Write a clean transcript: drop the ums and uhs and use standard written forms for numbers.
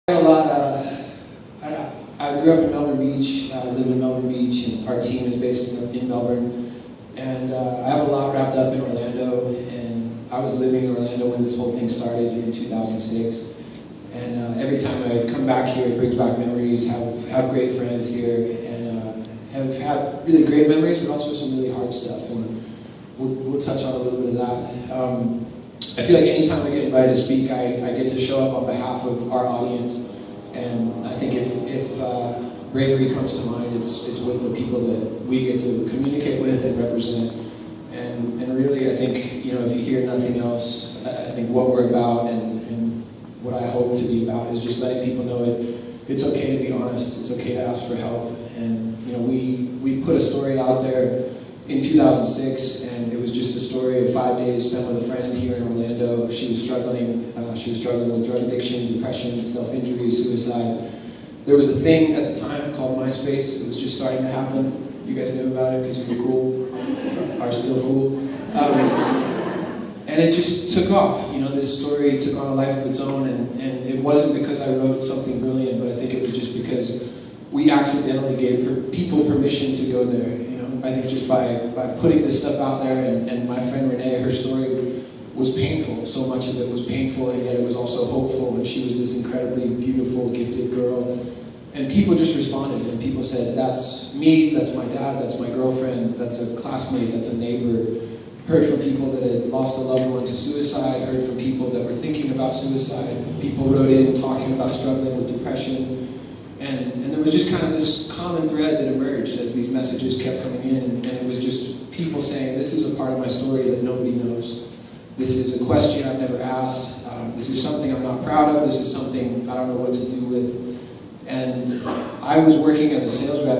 I grew up in Melbourne Beach. I live in Melbourne Beach, and our team is based in Melbourne. And I have a lot wrapped up in Orlando, and I was living in Orlando when this whole thing started in 2006. And every time I come back here, it brings back memories. Have great friends here, and have had really great memories, but also some really hard stuff. And we'll touch on a little bit of that. I feel like anytime I get invited to speak, I get to show up on behalf of our audience. And I think if Bravery comes to mind, it's with the people that we get to communicate with and represent. And really, I think, you know, if you hear nothing else, I think what we're about and what I hope to be about is just letting people know it's okay to be honest. It's okay to ask for help. And you know, we put a story out there in 2006, and it was just a story of 5 days spent with a friend here in Orlando. She was struggling with drug addiction, depression, self-injury, suicide. There was a thing at the time called MySpace. It was just starting to happen. You guys knew about it because you were cool, are still cool. And it just took off. You know, this story took on a life of its own, and it wasn't because I wrote something brilliant, but I think it was just because we accidentally gave people permission to go there. I think just by putting this stuff out there, and my friend Renee, her story was painful. So much of it was painful, and yet it was also hopeful, and she was this incredibly beautiful, gifted girl. And people just responded, and people said, that's me, that's my dad, that's my girlfriend, that's a classmate, that's a neighbor. Heard from people that had lost a loved one to suicide, heard from people that were thinking about suicide. People wrote in talking about struggling with depression. And there was just kind of this common thread that emerged as these messages kept coming in, and it was just people saying, this is a part of my story that nobody knows. This is a question I've never asked. This is something I'm not proud of. This is something I don't know what to do with. And I was working as a sales rep